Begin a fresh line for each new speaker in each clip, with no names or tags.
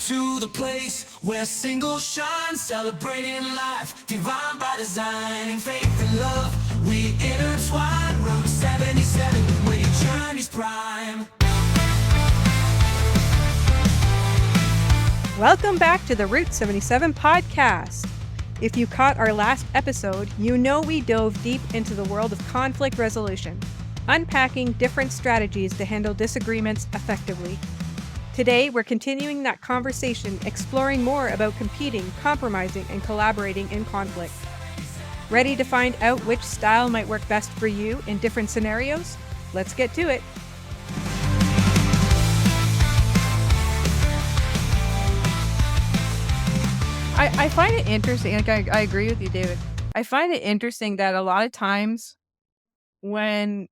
to the place where singles shine, celebrating life, divine by design, in faith and love, we intertwine. Route 77, where your journey's prime.
Welcome back to the Route 77 podcast. If you caught our last episode, you know we dove deep into the world of conflict resolution, unpacking different strategies to handle disagreements effectively. Today, we're continuing that conversation, exploring more about competing, compromising, and collaborating in conflict. Ready to find out which style might work best for you in different scenarios? Let's get to it. I find it interesting. I agree with you, David. I find it interesting that a lot of times when,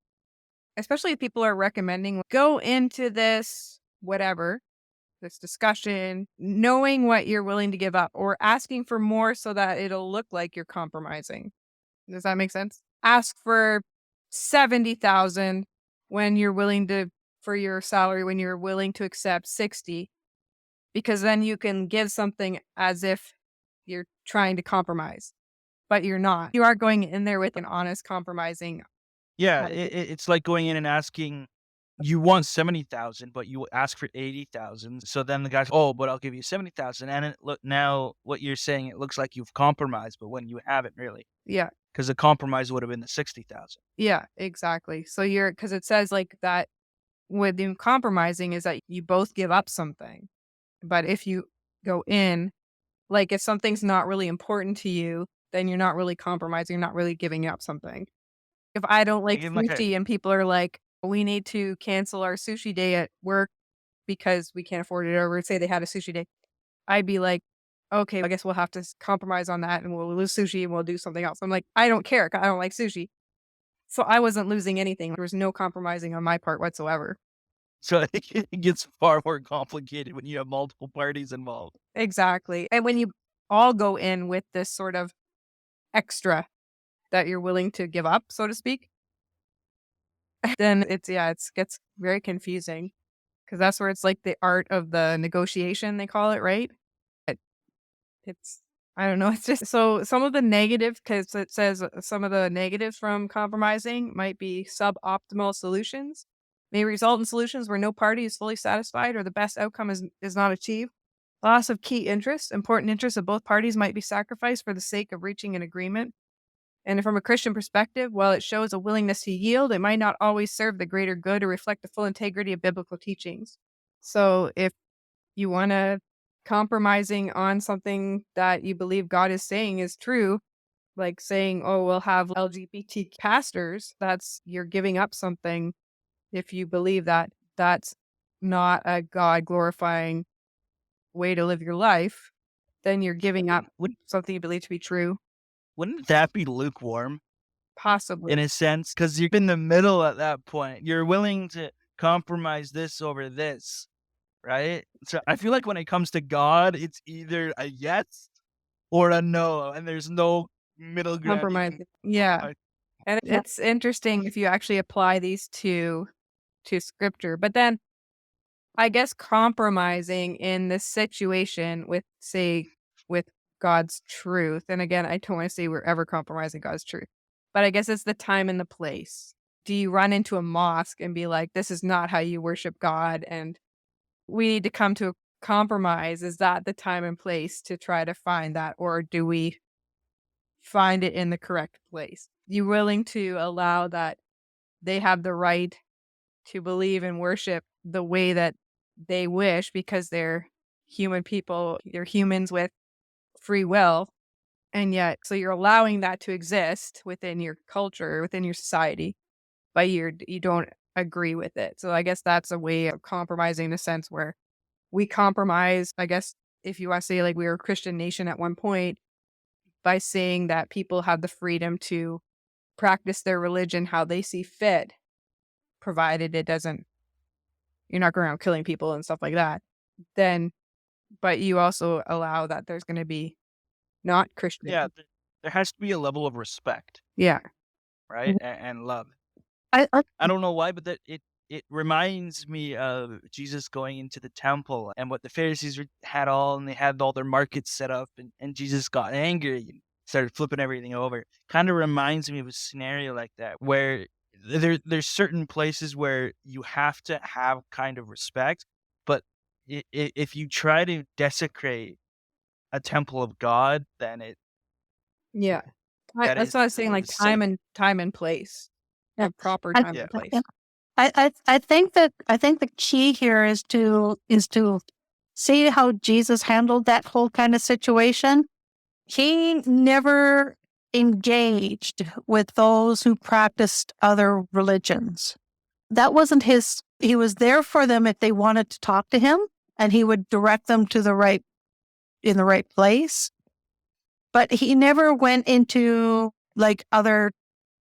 especially if people are recommending, go into this, whatever, this discussion, knowing what you're willing to give up or asking for more so that it'll look like you're compromising. Does that make sense? Ask for 70,000 when you're willing to, for your salary, when you're willing to accept 60, because then you can give something as if you're trying to compromise, but you're not. You are going in there with an honest compromising.
Yeah, it's like going in and asking, you want 70,000, but you ask for 80,000. So then the guy's, oh, but I'll give you 70,000. And now what you're saying, it looks like you've compromised, but when you haven't really,
Yeah.
because the compromise would have been the 60,000.
Yeah, exactly. So because it says like that with the compromising is that you both give up something. But if you go in, like if something's not really important to you, then you're not really compromising. You're not really giving up something. If I don't like
Give him like
sushi and people are like, we need to cancel our sushi day at work because we can't afford it, or say they had a sushi day, I'd be like, okay, I guess we'll have to compromise on that and we'll lose sushi and we'll do something else. I'm like, I don't care. I don't like sushi. So I wasn't losing anything. There was no compromising on my part whatsoever.
So it gets far more complicated when you have multiple parties involved.
Exactly. And when you all go in with this sort of extra that you're willing to give up, so to speak, then it gets very confusing because that's where it's like the art of the negotiation, they call it, right? It's, I don't know. It's just, so some of the negatives, because it says some of the negatives from compromising might be suboptimal solutions, may result in solutions where no party is fully satisfied or the best outcome is not achieved. Loss of key interests, important interests of both parties might be sacrificed for the sake of reaching an agreement. And from a Christian perspective, while it shows a willingness to yield, it might not always serve the greater good or reflect the full integrity of biblical teachings. So if you want to compromising on something that you believe God is saying is true, like saying, oh, we'll have LGBT pastors, you're giving up something. If you believe that that's not a God glorifying way to live your life, then you're giving up something you believe to be true.
Wouldn't that be lukewarm
Possibly.
in a sense? Because you're in the middle at that point. You're willing to compromise this over this. Right? So I feel like when it comes to God, it's either a yes or a no, and there's no middle ground.
Compromising. Yeah. And it's interesting if you actually apply these to scripture. But then I guess compromising in this situation with God's truth. And again, I don't want to say we're ever compromising God's truth, but I guess it's the time and the place. Do you run into a mosque and be like, this is not how you worship God, and we need to come to a compromise? Is that the time and place to try to find that? Or do we find it in the correct place? You willing to allow that they have the right to believe and worship the way that they wish because they're human people, they're humans with free will. And yet, so you're allowing that to exist within your culture, within your society, but you don't agree with it. So I guess that's a way of compromising in a sense where we compromise, I guess, if you want to say like we were a Christian nation at one point, by saying that people have the freedom to practice their religion how they see fit, provided it doesn't, you're not going around killing people and stuff like that. Then, but you also allow that there's going to be not Christian.
Yeah, there has to be a level of respect.
Yeah.
Right? And love.
I
I don't know why, but that it reminds me of Jesus going into the temple and what the Pharisees had all, and they had all their markets set up, and Jesus got angry and started flipping everything over. Kind of reminds me of a scenario like that where there's certain places where you have to have kind of respect, but if you try to desecrate a temple of God, then
Yeah.
that
That's
is
what I was saying, like
sin.
time and place.
Yeah.
A proper
And
time
Yeah.
and place.
I think the key here is to see how Jesus handled that whole kind of situation. He never engaged with those who practiced other religions. That wasn't his. He was there for them if they wanted to talk to him, and he would direct them to the right place. But he never went into like other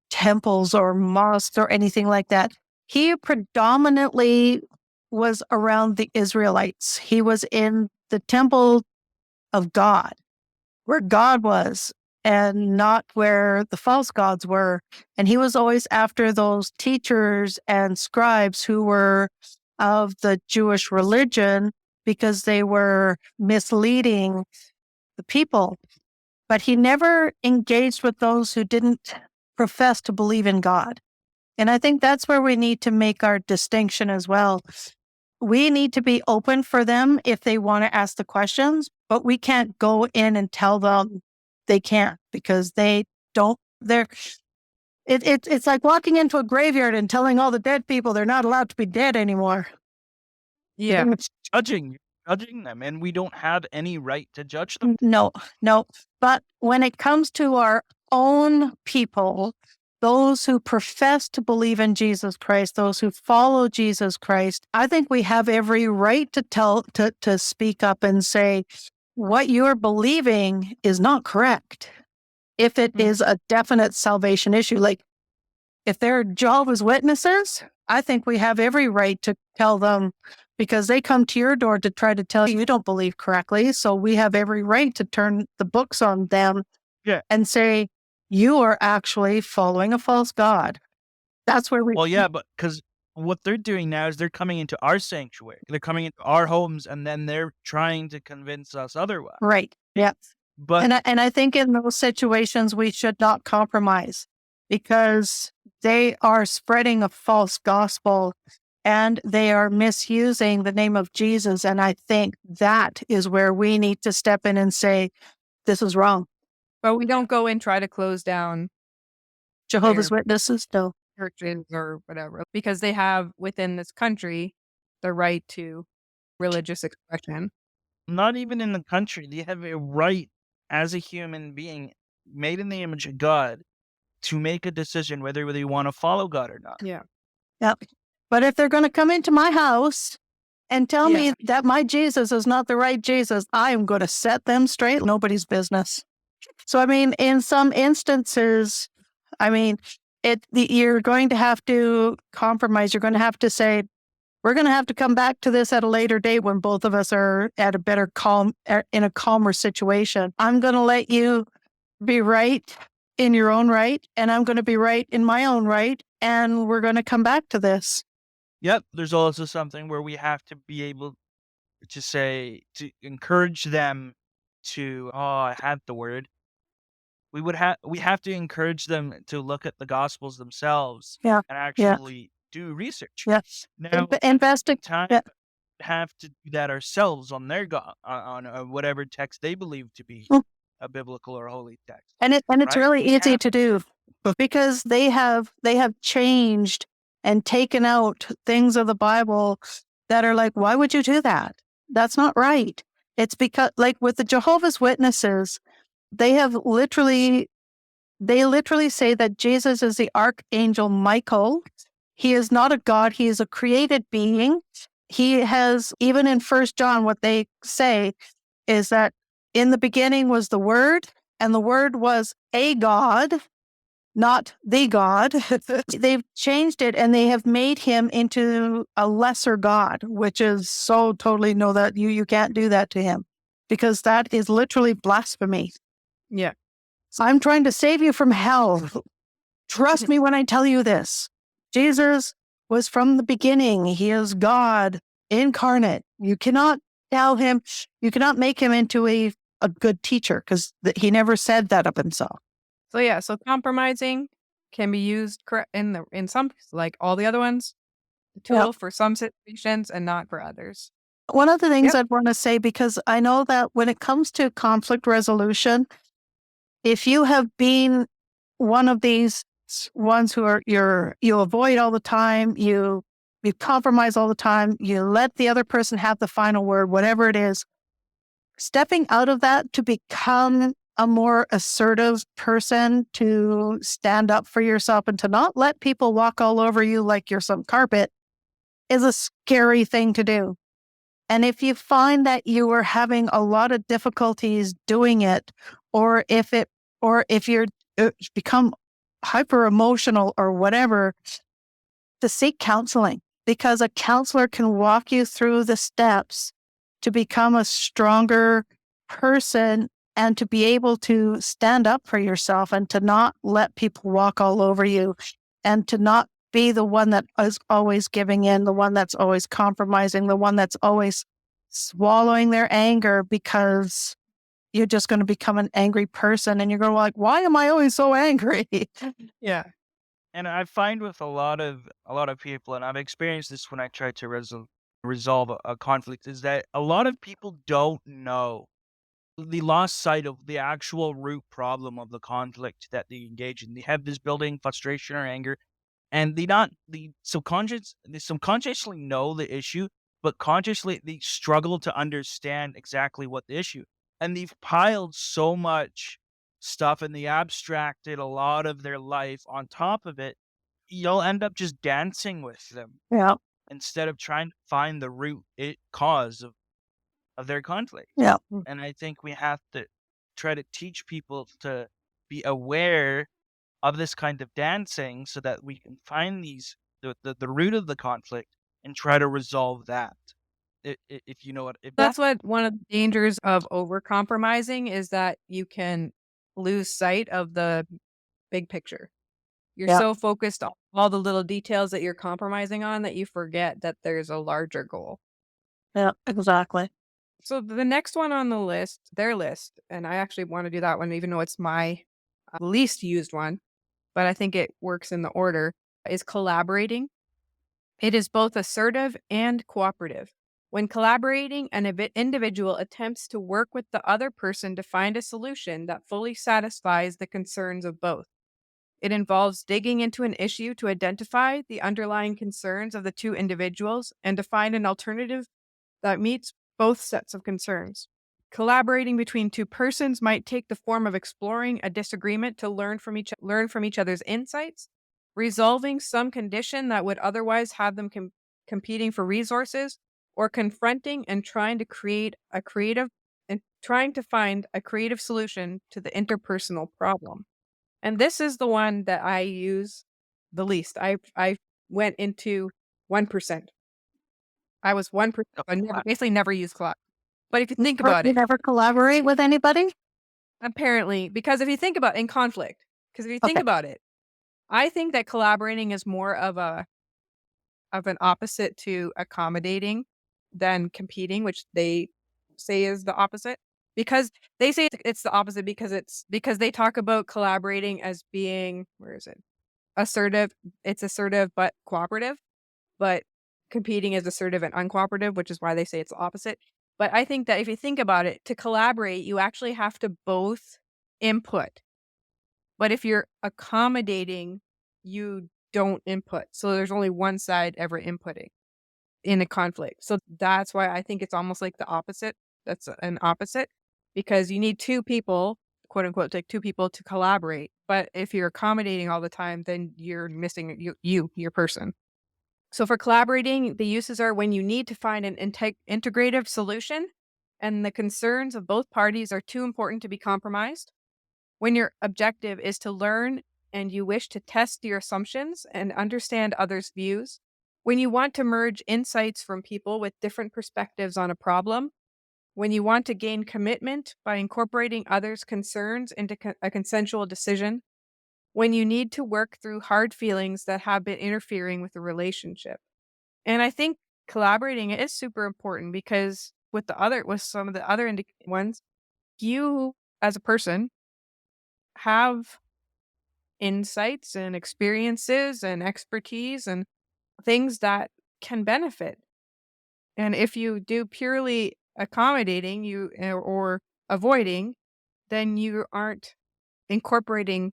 temples or mosques or anything like that. He predominantly was around the Israelites. He was in the temple of God, where God was, and not where the false gods were. And he was always after those teachers and scribes who were of the Jewish religion because they were misleading the people. But he never engaged with those who didn't profess to believe in God. And I think that's where we need to make our distinction as well. We need to be open for them if they want to ask the questions, but we can't go in and tell them they can't because they don't. It's like walking into a graveyard and telling all the dead people they're not allowed to be dead anymore.
Yeah.
It's judging them, and we don't have any right to judge them.
No. But when it comes to our own people, those who profess to believe in Jesus Christ, those who follow Jesus Christ, I think we have every right to speak up and say, what you're believing is not correct. If it is a definite salvation issue, like if they're Jehovah's Witnesses, I think we have every right to tell them, because they come to your door to try to tell you don't believe correctly. So we have every right to turn the books on them and say, you are actually following a false god. That's where we...
Well, yeah, but because what they're doing now is they're coming into our sanctuary. They're coming into our homes, and then they're trying to convince us otherwise.
Right. Yeah.
But
And I think in those situations, we should not compromise because they are spreading a false gospel and they are misusing the name of Jesus. And I think that is where we need to step in and say, this is wrong.
But we don't go and try to close down
Jehovah's Witnesses, no.
churches or whatever, because they have within this country the right to religious expression.
not even in the country. They have a right as a human being made in the image of God to make a decision whether they want to follow God or not.
Yeah.
Yep. But if they're going to come into my house and tell me that my Jesus is not the right Jesus, I am going to set them straight. Nobody's business. So, I mean, in some instances, I mean, you're going to have to compromise. You're going to have to say, we're going to have to come back to this at a later date when both of us are at in a calmer situation. I'm going to let you be right in your own right, and I'm going to be right in my own right, and we're going to come back to this.
Yep, there's also something where we have to be able to say, to encourage them to, I had the word. We have to encourage them to look at the Gospels themselves and actually do research.
Yes.
Now,
investigate.
Have to do that ourselves on their on whatever text they believe to be a biblical or holy text.
And it's really easy to do because they have changed and taken out things of the Bible that are like, why would you do that? That's not right. It's because, like with the Jehovah's Witnesses, they literally say that Jesus is the archangel Michael. He is not a god. He is a created being. He has, even in 1 John, what they say is that in the beginning was the Word, and the Word was a God, not the God. They've changed it, and they have made him into a lesser God, which is so totally that you can't do that to him because that is literally blasphemy.
Yeah.
I'm trying to save you from hell. Trust me when I tell you this. Jesus was from the beginning. He is God incarnate. You cannot make him into a good teacher because he never said that of himself.
So compromising can be used in some, like all the other ones, the tool for some situations and not for others.
One of the things I'd want to say, because I know that when it comes to conflict resolution, if you have been one of these ones who are you avoid all the time, you compromise all the time, you let the other person have the final word, whatever it is, stepping out of that to become a more assertive person, to stand up for yourself and to not let people walk all over you like you're some carpet, is a scary thing to do. And if you find that you are having a lot of difficulties doing it, or if you're become hyper emotional or whatever, to seek counseling, because a counselor can walk you through the steps to become a stronger person and to be able to stand up for yourself and to not let people walk all over you and to not be the one that is always giving in, the one that's always compromising, the one that's always swallowing their anger because you're just going to become an angry person and you're going to be like, why am I always so angry?
Yeah. And I find with a lot of people, and I've experienced this when I try to resolve a conflict, is that a lot of people don't know. They lost sight of the actual root problem of the conflict that they engage in. They have this building frustration or anger, and they subconsciously know the issue, but consciously they struggle to understand exactly what the issue. And they've piled so much stuff and they abstracted a lot of their life on top of it. You'll end up just dancing with them
Yeah.
instead of trying to find the root cause of their conflict.
Yeah.
And I think we have to try to teach people to be aware of this kind of dancing so that we can find the root of the conflict and try to resolve that. If you know what,
That's what one of the dangers of over-compromising is, that you can lose sight of the big picture. You're so focused on all the little details that you're compromising on that you forget that there's a larger goal.
Yeah, exactly.
So the next one on the list, their list, and I actually want to do that one even though it's my least used one, but I think it works in the order, is collaborating. It is both assertive and cooperative. When collaborating, an individual attempts to work with the other person to find a solution that fully satisfies the concerns of both. It involves digging into an issue to identify the underlying concerns of the two individuals and to find an alternative that meets both sets of concerns. Collaborating between two persons might take the form of exploring a disagreement to learn from each other's insights, resolving some condition that would otherwise have them competing for resources, or confronting and trying to find a creative solution to the interpersonal problem. And this is the one that I use the least. I went into 1%. I was 1%. I basically never used collab. But if you think about
You
it,
never collaborate with anybody?
apparently, because if you think about in conflict, because if you think about it, I think that collaborating is more of an opposite to accommodating than competing, which they say is the opposite. Because they say it's the opposite because they talk about collaborating as being, where is it? Assertive. It's assertive but cooperative, but competing is assertive and uncooperative, which is why they say it's the opposite. But I think that if you think about it, to collaborate, you actually have to both input. But if you're accommodating, you don't input. So there's only one side ever inputting in a conflict. So that's why I think it's almost like the opposite. That's an opposite, because you need two people, quote unquote, like two people to collaborate. But if you're accommodating all the time, then you're missing your person. So for collaborating, the uses are when you need to find an integrative solution and the concerns of both parties are too important to be compromised. When your objective is to learn and you wish to test your assumptions and understand others' views. When you want to merge insights from people with different perspectives on a problem. When you want to gain commitment by incorporating others' concerns into a consensual decision. when you need to work through hard feelings that have been interfering with the relationship. And I think collaborating is super important because with some of the other ones, you as a person have insights and experiences and expertise and things that can benefit. And if you do purely accommodating or avoiding, then you aren't incorporating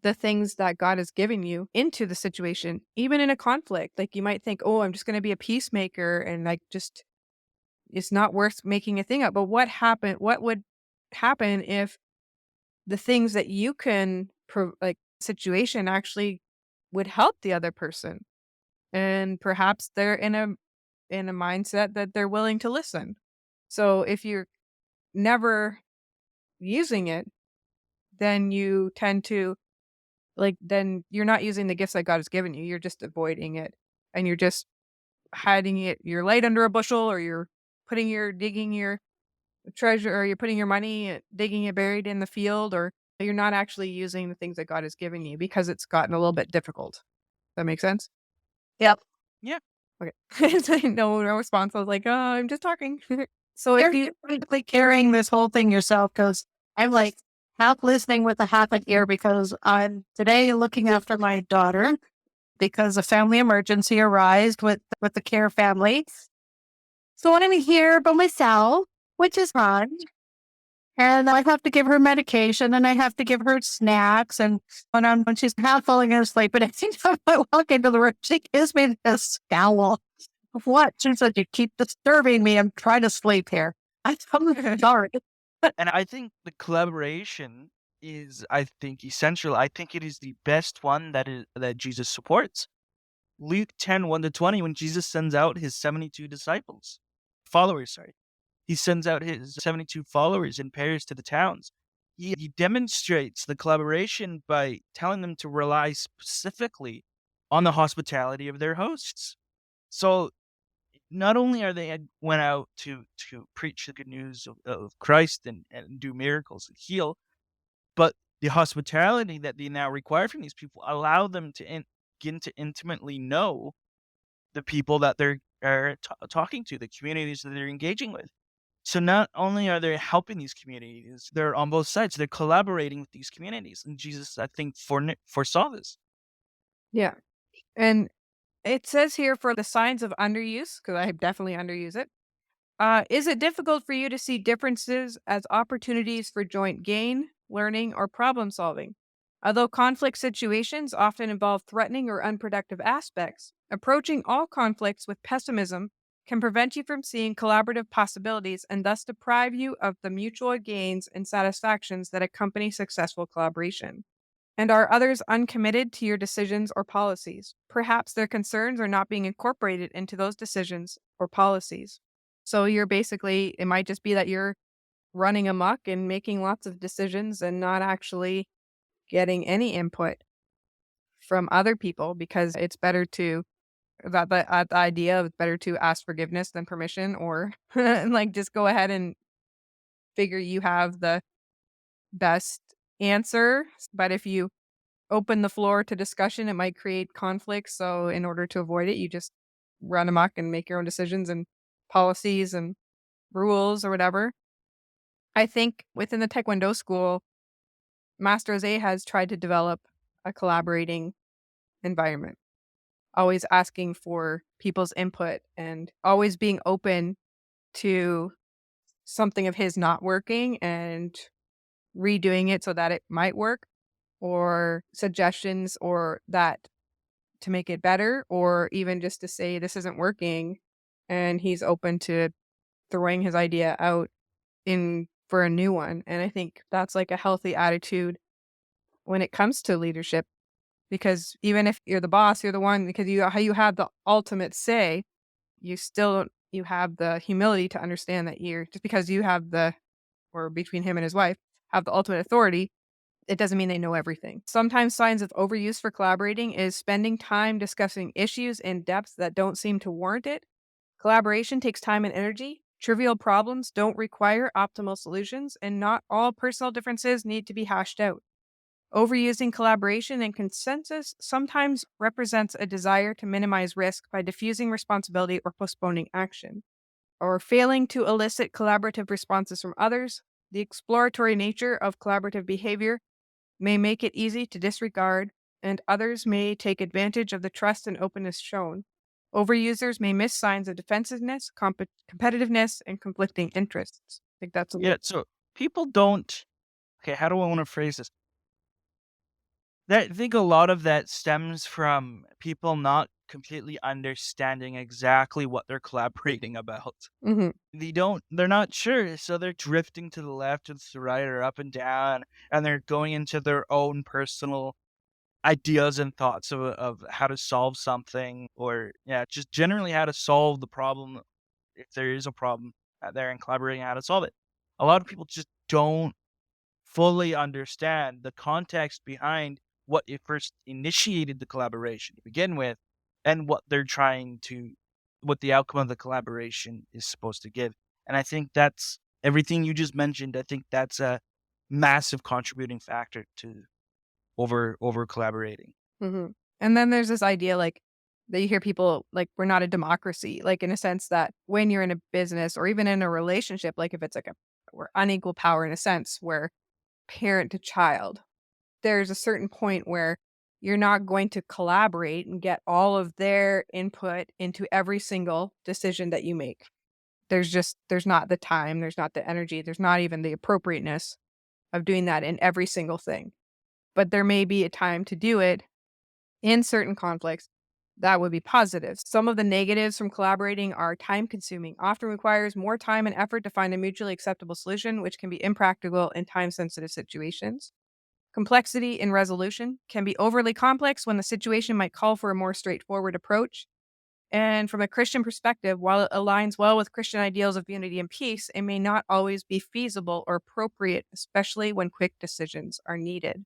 the things that God has given you into the situation, even in a conflict. Like you might think, oh, I'm just going to be a peacemaker and like just it's not worth making a thing up. But what would happen if the things that you can like situation actually would help the other person? And perhaps they're in a mindset that they're willing to listen. So if you're never using it, then you tend to then you're not using the gifts that God has given you. You're just avoiding it. And you're just hiding your light under a bushel, or you're digging your treasure, or you're putting your money, digging it buried in the field, or you're not actually using the things that God has given you because it's gotten a little bit difficult. That makes sense?
Yep.
Yeah.
Okay. So no response. I was like, oh, I'm just talking. So if
You're
you
basically carrying this whole thing yourself because I'm like half listening with a half an ear because I'm today looking after my daughter because a family emergency arose with the care family. So I'm here by myself, which is fun. And I have to give her medication and I have to give her snacks. And when she's half falling asleep, and every time I walk into the room, she gives me this scowl. What? She said, you keep disturbing me. I'm trying to sleep here. I'm sorry.
And I think the collaboration is, I think, essential. I think it is the best one that Jesus supports. Luke 10, 1-20, when Jesus sends out his 72 followers, he sends out his 72 followers in pairs to the towns. He demonstrates the collaboration by telling them to rely specifically on the hospitality of their hosts. So not only are they went out to preach the good news of Christ and do miracles and heal, but the hospitality that they now require from these people allow them to begin to intimately know the people that they're talking to, the communities that they're engaging with. So not only are they helping these communities, they're on both sides. They're collaborating with these communities. And Jesus, I think, foresaw this.
yeah. And it says here for the signs of underuse, because I definitely underuse it. Is it difficult for you to see differences as opportunities for joint gain, learning, or problem solving? Although conflict situations often involve threatening or unproductive aspects, approaching all conflicts with pessimism can prevent you from seeing collaborative possibilities and thus deprive you of the mutual gains and satisfactions that accompany successful collaboration. And are others uncommitted to your decisions or policies? Perhaps their concerns are not being incorporated into those decisions or policies. So it might just be that you're running amok and making lots of decisions and not actually getting any input from other people, because it's better to the idea of it's better to ask forgiveness than permission, or like just go ahead and figure you have the best answer. But if you open the floor to discussion, it might create conflict. So in order to avoid it, you just run amok and make your own decisions and policies and rules or whatever. I think within the Taekwondo school, Master Jose has tried to develop a collaborating environment, always asking for people's input and always being open to something of his not working and redoing it so that it might work, or suggestions or that to make it better, or even just to say this isn't working, and he's open to throwing his idea out in for a new one. And I think that's like a healthy attitude when it comes to leadership, because even if you're the boss, you're the one, because you have the ultimate say, you have the humility to understand that you're just because you have or between him and his wife have the ultimate authority, it doesn't mean they know everything. Sometimes signs of overuse for collaborating is spending time discussing issues in depth that don't seem to warrant it. Collaboration takes time and energy. Trivial problems don't require optimal solutions, and not all personal differences need to be hashed out. Overusing collaboration and consensus sometimes represents a desire to minimize risk by diffusing responsibility or postponing action, or failing to elicit collaborative responses from others. The exploratory nature of collaborative behavior may make it easy to disregard, and others may take advantage of the trust and openness shown. Overusers may miss signs of defensiveness, competitiveness, and conflicting interests. I think that's
Yeah. So people don't. Okay, how do I want to phrase this? I think a lot of that stems from people not completely understanding exactly what they're collaborating about.
hmm
They're not sure, so they're drifting to the left or to the right or up and down, and they're going into their own personal ideas and thoughts of how to solve something, or yeah, just generally how to solve the problem if there is a problem out there, and collaborating how to solve it. A lot of people just don't fully understand the context behind what it first initiated the collaboration to begin with, and what the outcome of the collaboration is supposed to give. And I think that's everything you just mentioned. I think that's a massive contributing factor to over collaborating.
hmm And then there's this idea that you hear people like we're not a democracy, like in a sense that when you're in a business or even in a relationship, like if it's like we're unequal power in a sense where parent to child, there's a certain point where you're not going to collaborate and get all of their input into every single decision that you make. There's not the time, there's not the energy, there's not even the appropriateness of doing that in every single thing. But there may be a time to do it in certain conflicts that would be positive. Some of the negatives from collaborating are time consuming, often requires more time and effort to find a mutually acceptable solution, which can be impractical in time sensitive situations. Complexity in resolution can be overly complex when the situation might call for a more straightforward approach. And from a Christian perspective, while it aligns well with Christian ideals of unity and peace, it may not always be feasible or appropriate, especially when quick decisions are needed.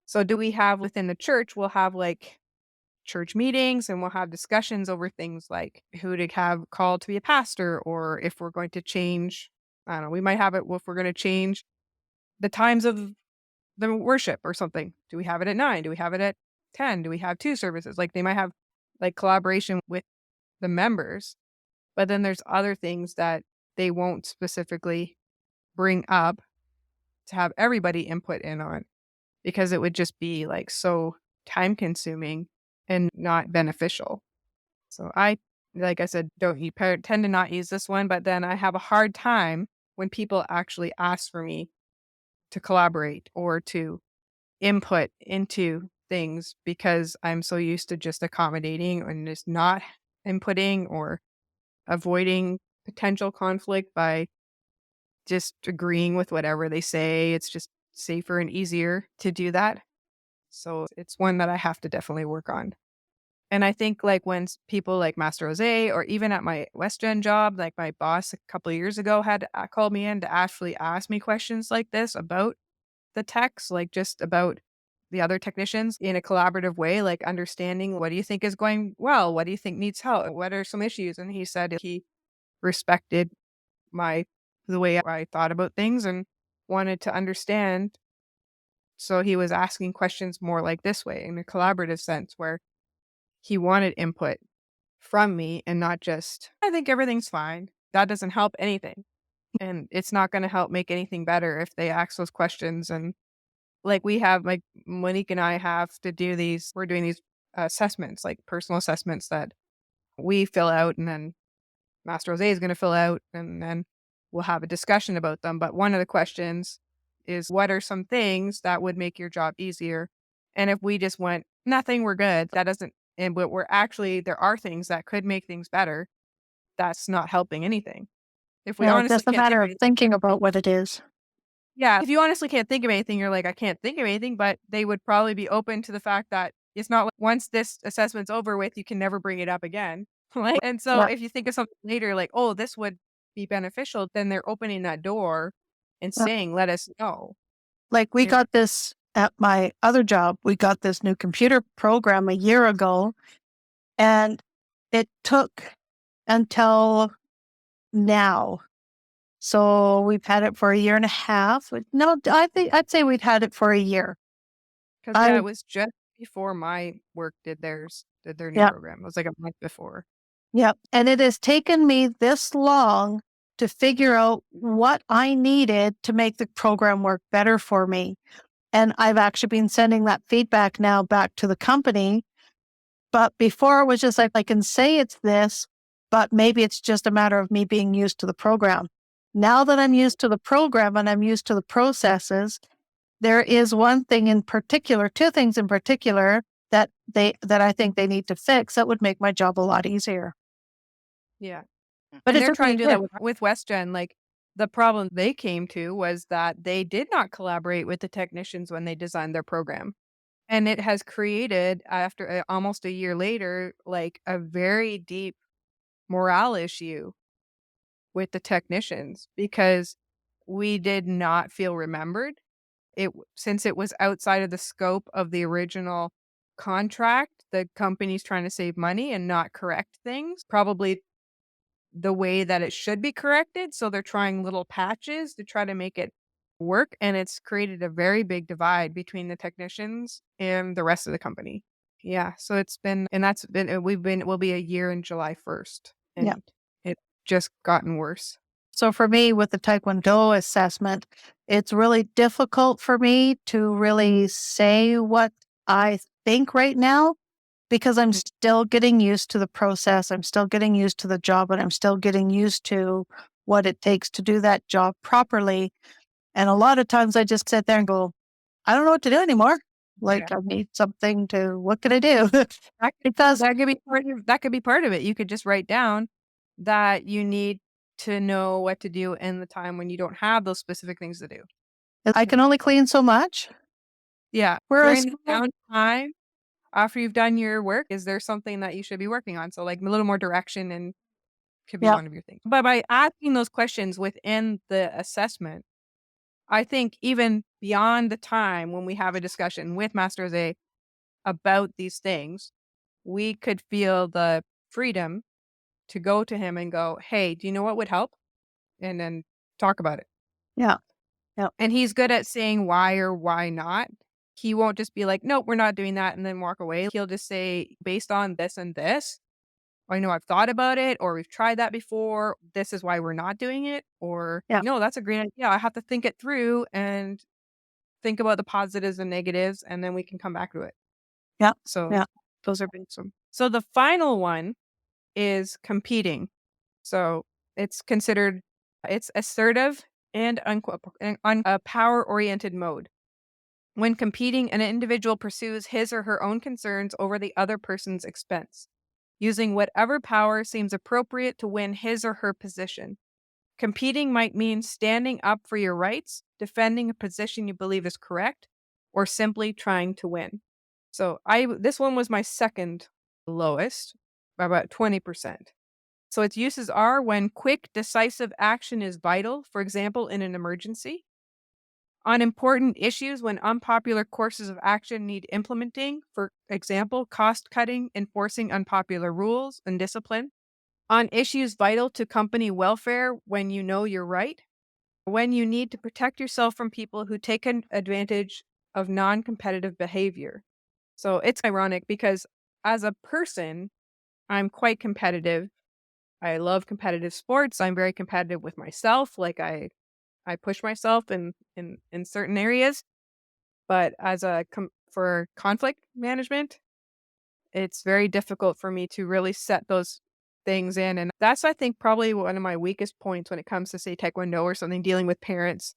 So, do we have within the church, we'll have like church meetings and we'll have discussions over things like who to have called to be a pastor, or if we're going to change, I don't know, we might have it if we're going to change the times of the worship or something. Do we have it at 9? Do we have it at 10? Do we have 2 services? Like they might have like collaboration with the members, but then there's other things that they won't specifically bring up to have everybody input in on because it would just be like so time consuming and not beneficial. So like I said, tend to not use this one, but then I have a hard time when people actually ask for me to collaborate or to input into things because I'm so used to just accommodating and just not inputting or avoiding potential conflict by just agreeing with whatever they say. It's just safer and easier to do that. So it's one that I have to definitely work on. And I think like when people like Master Jose or even at my WestGen job, like my boss a couple of years ago had called me in to actually ask me questions like this about the techs, like just about the other technicians in a collaborative way, like understanding what do you think is going well? What do you think needs help? What are some issues? And he said he respected the way I thought about things and wanted to understand. So he was asking questions more like this way in a collaborative sense where he wanted input from me and not just, I think everything's fine. That doesn't help anything. And it's not going to help make anything better if they ask those questions. And like we have, like Monique and I have to do we're doing these assessments, like personal assessments that we fill out and then Master Jose is going to fill out and then we'll have a discussion about them. But one of the questions is what are some things that would make your job easier? And if we just went, nothing, we're good, that doesn't, but there are things that could make things better. That's not helping anything. If we
Well, it's
honestly
just a
can't think
matter
of
of
anything,
thinking about what it is.
yeah, if you honestly can't think of anything, you're like, I can't think of anything, but they would probably be open to the fact that it's not like once this assessment's over with, you can never bring it up again. Like, and so
Yeah.
if you think of something later, like, oh, this would be beneficial, then they're opening that door and
Yeah.
saying, let us know.
Like we
Yeah.
got this at my other job. We got this new computer program a year ago, and it took until now. So we've had it for a year and a half. No, I'd say we'd had it for a year.
Because
I
it was just before my work did their new
yeah,
program. It was like a month before.
yeah. And it has taken me this long to figure out what I needed to make the program work better for me. And I've actually been sending that feedback now back to the company. But before it was just like, I can say it's this, but maybe it's just a matter of me being used to the program. Now that I'm used to the program and I'm used to the processes, there is one thing in particular, two things in particular that I think they need to fix that would make my job a lot easier.
Yeah.
But
And
it
they're
took
trying
me
to
a
do that
year.
with WestGen. Like the problem they came to was that they did not collaborate with the technicians when they designed their program. And it has created, after almost a year later, like a very deep morale issue with the technicians because we did not feel remembered. Since it was outside of the scope of the original contract, the company's trying to save money and not correct things. Probably the way that it should be corrected. So they're trying little patches to try to make it work. And it's created a very big divide between the technicians and the rest of the company. Yeah. So it's been, and that's been, it will be a year in July 1st.
Yeah.
And it's just gotten worse.
So for me, with the Taekwondo assessment, it's really difficult for me to really say what I think right now because I'm still getting used to the process. I'm still getting used to the job and I'm still getting used to what it takes to do that job properly. And a lot of times I just sit there and go, I don't know what to do anymore. Like
Yeah.
I need something to, what can I do? Because
That could be part of it. You could just write down that you need to know what to do in the time when you don't have those specific things to do.
I can only clean so much.
Yeah.
Whereas
During the downtime, after you've done your work, is there something that you should be working on? So like a little more direction and could be
yeah,
one of your things. But by asking those questions within the assessment, I think even beyond the time when we have a discussion with Master Jose about these things, we could feel the freedom to go to him and go, hey, do you know what would help? And then talk about it.
yeah.
And he's good at saying why or why not. He won't just be like, nope, we're not doing that and then walk away. He'll just say, based on this and this, I know I've thought about it, or we've tried that before. This is why we're not doing it. Or,
Yeah.
no, that's a great idea. I have to think it through and think about the positives and negatives, and then we can come back to it.
Yeah.
So
Yeah.
those are big. So the final one is competing. So it's considered, it's assertive and on a power-oriented mode. When competing, an individual pursues his or her own concerns over the other person's expense, using whatever power seems appropriate to win his or her position. Competing might mean standing up for your rights, defending a position you believe is correct, or simply trying to win. So this one was my second lowest, by about 20%. So its uses are when quick, decisive action is vital, for example, in an emergency. On important issues when unpopular courses of action need implementing, for example, cost cutting, enforcing unpopular rules and discipline. On issues vital to company welfare when you know you're right. When you need to protect yourself from people who take advantage of non-competitive behavior. So it's ironic because as a person, I'm quite competitive. I love competitive sports. I'm very competitive with myself. Like I push myself in certain areas, but as for conflict management, it's very difficult for me to really set those things in. And that's, I think, probably one of my weakest points when it comes to, say, Taekwondo or something, dealing with parents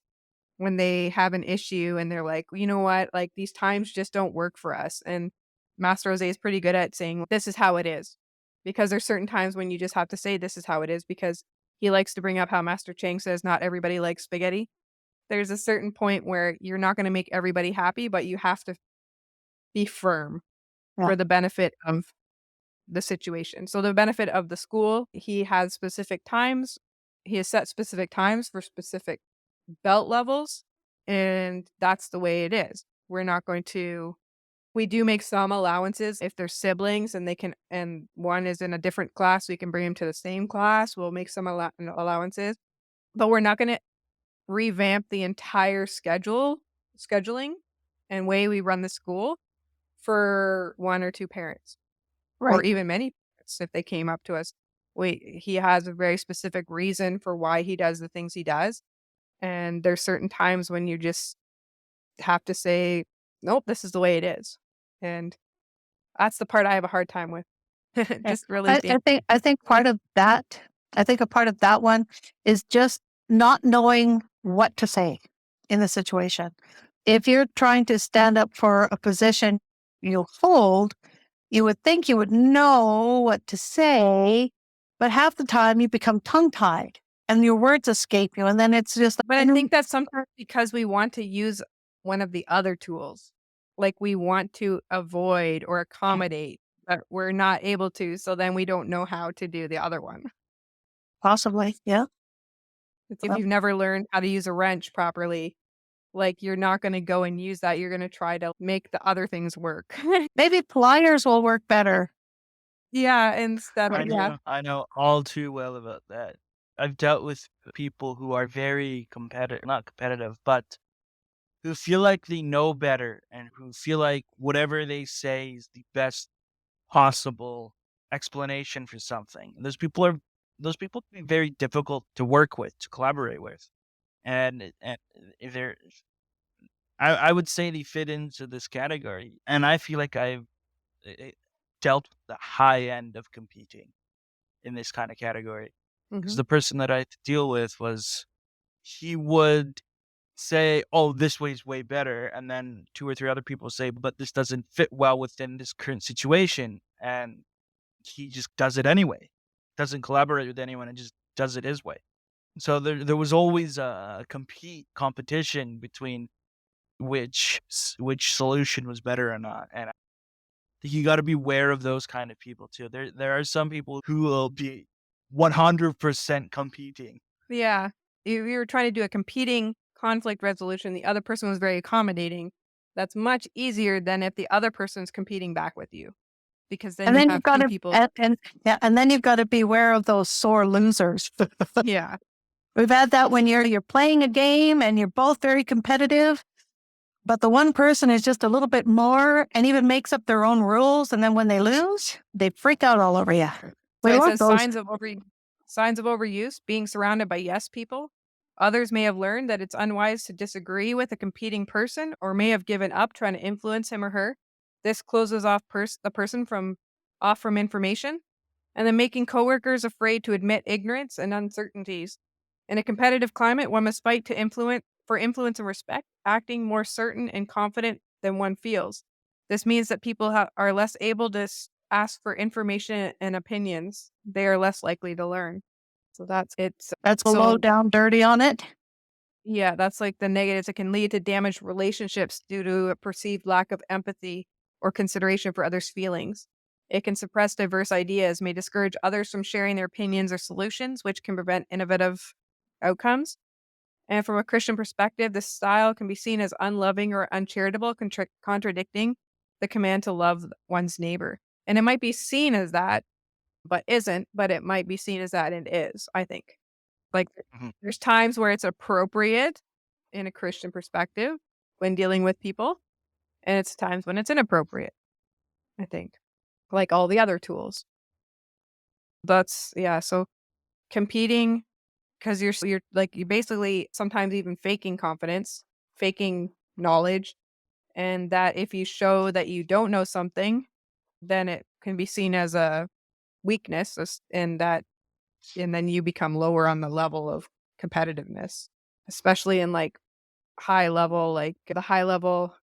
when they have an issue and they're like, you know what, like these times just don't work for us. And Master Jose is pretty good at saying, this is how it is. Because there's certain times when you just have to say, this is how it is, because he likes to bring up how Master Chang says, not everybody likes spaghetti. There's a certain point where you're not going to make everybody happy, but you have to be firm for the benefit of the situation. So the benefit of the school, he has specific times. He has set specific times for specific belt levels, and that's the way it is. We do make some allowances if they're siblings and and one is in a different class, we can bring him to the same class. We'll make some allowances, but we're not going to revamp the entire scheduling and way we run the school for one or two parents, or
Right.
even many parents if they came up to us. He has a very specific reason for why he does the things he does. And there's certain times when you just have to say, nope, this is the way it is. And that's the part I have a hard time with.
Yeah.
Just really being
I think part of that, I think a part of that one is just not knowing what to say in the situation. If you're trying to stand up for a position you hold, you would think you would know what to say, but half the time you become tongue-tied and your words escape you. And then it's just,
But I think that's sometimes because we want to use one of the other tools. Like we want to avoid or accommodate, but we're not able to. So then we don't know how to do the other one.
possibly, yeah.
If
Well,
you've never learned how to use a wrench properly, like you're not going to go and use that. You're going to try to make the other things work.
maybe pliers will work better.
Yeah, instead
I
of
know, I know all too well about that. I've dealt with people who are very competitive, not competitive, but who feel like they know better and who feel like whatever they say is the best possible explanation for something. And those people can be very difficult to work with, to collaborate with. And if they're I would say they fit into this category. And I feel like I've eh, dealt with the high end of competing in this kind of category. Because
Mhm.
the person that I had to deal with he would say, "Oh, this way's way better," and then 2 or 3 other people say, "But this doesn't fit well within this current situation," and he just does it anyway. Doesn't collaborate with anyone and just does it his way. So there was always a competition between which solution was better or not, and I think you gotta be aware of those kind of people too. There are some people who will be 100% competing.
Yeah. You were trying to do a competing conflict resolution. The other person was very accommodating. That's much easier than if the other person's competing back with you, because then
And
you
then
have
you've got
two
to,
people.
and then you've got to beware of those sore losers.
Yeah.
We've had that when you're playing a game and you're both very competitive, but the one person is just a little bit more and even makes up their own rules. And then when they lose, they freak out all over you. We
So it
love
says
those.
signs of overuse, being surrounded by yes people. Others may have learned that it's unwise to disagree with a competing person or may have given up trying to influence him or her. This closes off the person from information, and then making coworkers afraid to admit ignorance and uncertainties. In a competitive climate, one must fight to influence and respect, acting more certain and confident than one feels. This means that people are less able to ask for information and opinions. They are less likely to learn. So that's it's
That's a
so
low down dirty on it.
yeah, that's like the negatives. It can lead to damaged relationships due to a perceived lack of empathy or consideration for others' feelings. It can suppress diverse ideas, may discourage others from sharing their opinions or solutions, which can prevent innovative outcomes. And from a Christian perspective, this style can be seen as unloving or uncharitable, contradicting the command to love one's neighbor. And it might be seen as that, but isn't, but it might be seen as that and is, I think. Like
Mhm.
there's times where it's appropriate in a Christian perspective when dealing with people, and it's times when it's inappropriate, I think. Like all the other tools. That's yeah, so competing because you're like you're basically sometimes even faking confidence, faking knowledge, and that if you show that you don't know something, then it can be seen as a weakness and then you become lower on the level of competitiveness, especially in like high level, like the high level.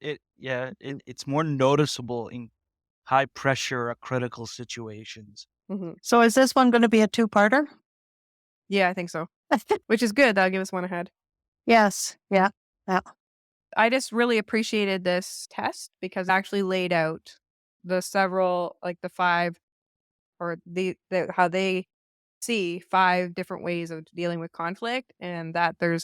It's more noticeable in high pressure or critical situations.
Mhm.
So is this one going to be a two-parter?
Yeah, I think so. Which is good. That'll give us one ahead.
Yes. Yeah. Yeah.
I just really appreciated this test because it actually laid out the several, like the five or how they see five different ways of dealing with conflict and that they're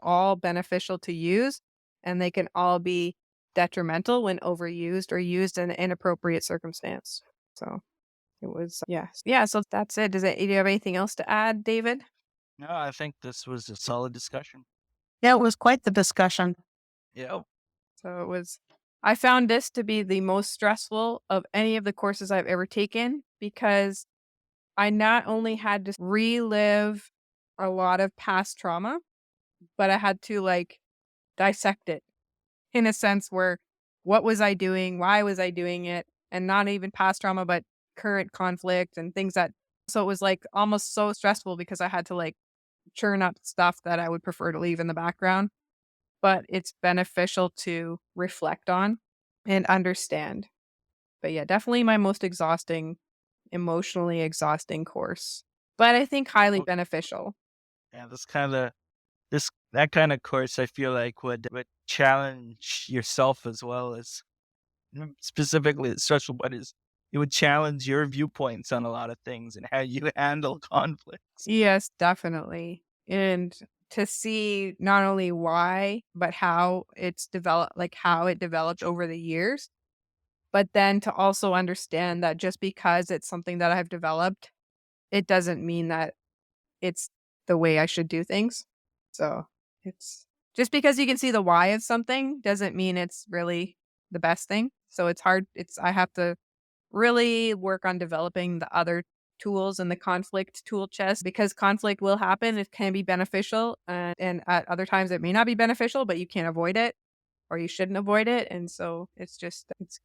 all beneficial to use and they can all be detrimental when overused or used in an inappropriate circumstance. So it was yeah, so that's it. Do you have anything else to add, David?
No, I think this was a solid discussion.
Yeah, it was quite the discussion.
Yeah.
So I found this to be the most stressful of any of the courses I've ever taken because I not only had to relive a lot of past trauma, but I had to like dissect it in a sense where what was I doing? Why was I doing it? And not even past trauma, but current conflict and things so it was like almost so stressful because I had to like churn up stuff that I would prefer to leave in the background. But it's beneficial to reflect on and understand. But yeah, definitely my most emotionally exhausting course. But I think highly
Oh,
beneficial.
yeah, that kind of course I feel like would challenge yourself as well as specifically the social, but it would challenge your viewpoints on a lot of things and how you handle conflicts.
Yes, definitely. And to see not only why, but how it's developed, like how it developed over the years, but then to also understand that just because it's something that I've developed, it doesn't mean that it's the way I should do things. So it's just because you can see the why of something doesn't mean it's really the best thing. So it's hard. I have to really work on developing the other tools in the conflict tool chest because conflict will happen. It can be beneficial and at other times it may not be beneficial, but you can't avoid it or you shouldn't avoid it. And so it's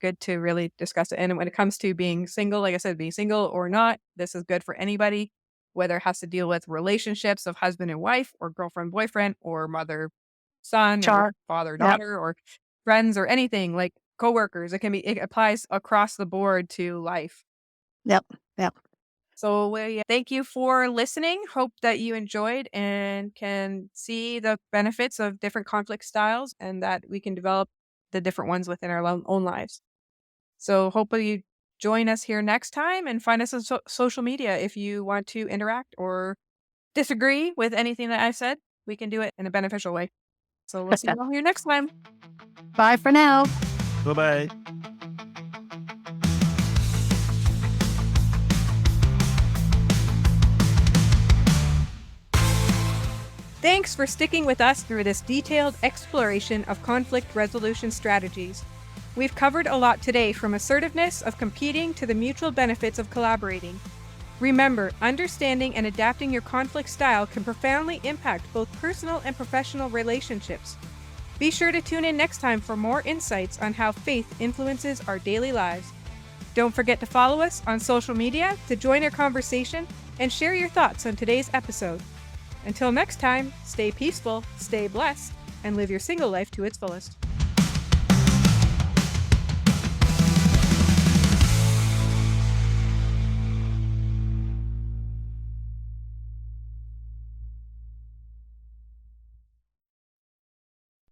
good to really discuss it. And when it comes to being single, like I said, being single or not, this is good for anybody, whether it has to deal with relationships of husband and wife or girlfriend, boyfriend, or mother, son, or
Char.
father,
Yep.
daughter, or friends or anything like coworkers. It applies across the board to life.
Yep. Yep.
So thank you for listening. Hope that you enjoyed and can see the benefits of different conflict styles and that we can develop the different ones within our own lives. So hopefully you join us here next time and find us on social media if you want to interact or disagree with anything that I've said. We can do it in a beneficial way. So we'll see you all here next time.
Bye for now.
Bye-bye.
Thanks for sticking with us through this detailed exploration of conflict resolution strategies. We've covered a lot today, from assertiveness of competing to the mutual benefits of collaborating. Remember, understanding and adapting your conflict style can profoundly impact both personal and professional relationships. Be sure to tune in next time for more insights on how faith influences our daily lives. Don't forget to follow us on social media to join our conversation and share your thoughts on today's episode. Until next time, stay peaceful, stay blessed, and live your single life to its fullest.